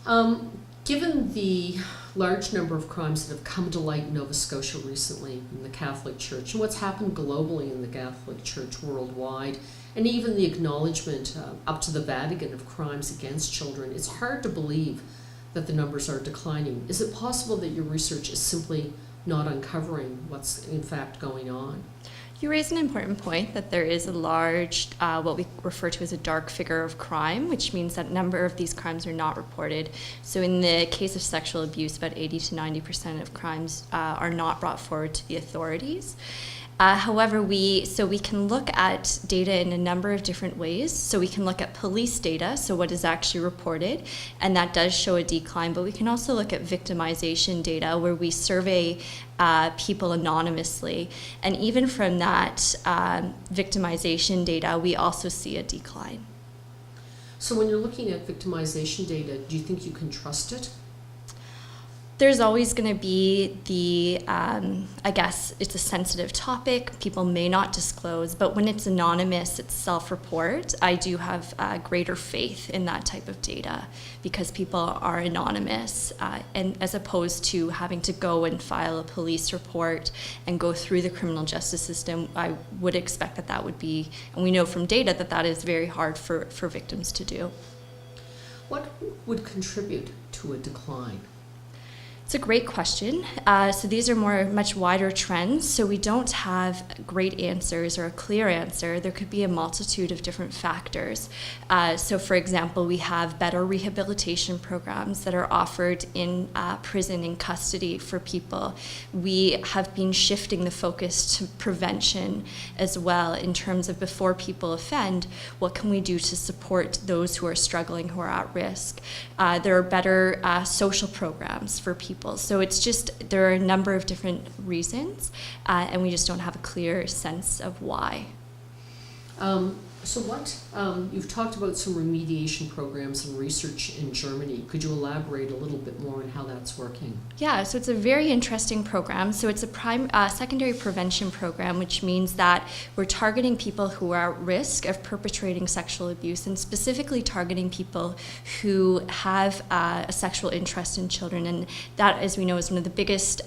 Given the large number of crimes that have come to light in Nova Scotia recently in the Catholic Church, and what's happened globally in the Catholic Church worldwide, and even the acknowledgement up to the Vatican of crimes against children, it's hard to believe that the numbers are declining. Is it possible that your research is simply not uncovering what's in fact going on? You raise an important point that there is a large, what we refer to as a dark figure of crime, which means that a number of these crimes are not reported. So in the case of sexual abuse, about 80 to 90% of crimes are not brought forward to the authorities. However, we can look at data in a number of different ways. So we can look at police data, so what is actually reported, and that does show a decline, but we can also look at victimization data where we survey people anonymously. And even from that victimization data, we also see a decline. So when you're looking at victimization data, do you think you can trust it? There's always going to be the, I guess it's a sensitive topic, people may not disclose, but when it's anonymous, it's self-report, I do have greater faith in that type of data because people are anonymous, and as opposed to having to go and file a police report and go through the criminal justice system. I would expect that that would be, and we know from data that that is very hard for victims to do. What would contribute to a decline? It's a great question. So these are much wider trends. So we don't have great answers or a clear answer. There could be a multitude of different factors. So for example, we have better rehabilitation programs that are offered in prison and custody for people. We have been shifting the focus to prevention as well in terms of before people offend, what can we do to support those who are struggling, who are at risk? There are better social programs for people. So it's just, there are a number of different reasons, and we just don't have a clear sense of why. So what, you've talked about some remediation programs and research in Germany. Could you elaborate a little bit more on how that's working? Yeah, so it's a very interesting program. So it's a secondary prevention program, which means that we're targeting people who are at risk of perpetrating sexual abuse, and specifically targeting people who have a sexual interest in children. And that, as we know, is one of the biggest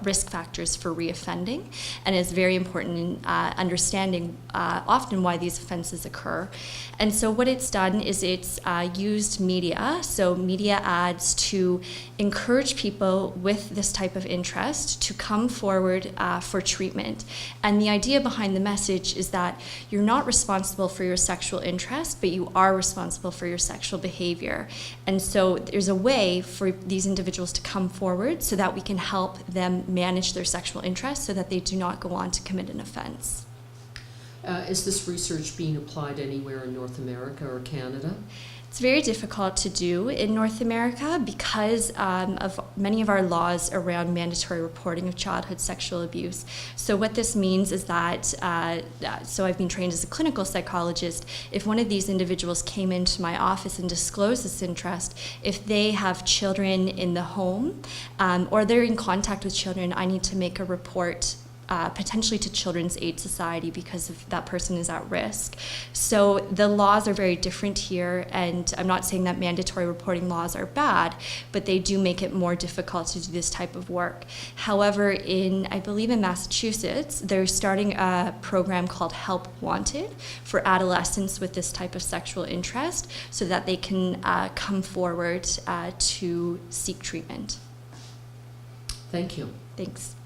risk factors for reoffending, and is very important in understanding often why these offenses occur. And so what it's done is it's used media, so media ads, to encourage people with this type of interest to come forward for treatment. And the idea behind the message is that you're not responsible for your sexual interest, but you are responsible for your sexual behavior. And so there's a way for these individuals to come forward so that we can help them manage their sexual interest so that they do not go on to commit an offense. Is this research being applied anywhere in North America or Canada? It's very difficult to do in North America because of many of our laws around mandatory reporting of childhood sexual abuse. So what this means is that, so I've been trained as a clinical psychologist. If one of these individuals came into my office and disclosed this interest, if they have children in the home or they're in contact with children, I need to make a report potentially to Children's Aid Society because if that person is at risk. So the laws are very different here, and I'm not saying that mandatory reporting laws are bad, but they do make it more difficult to do this type of work. However, I believe in Massachusetts, they're starting a program called Help Wanted for adolescents with this type of sexual interest so that they can come forward to seek treatment. Thank you. Thanks.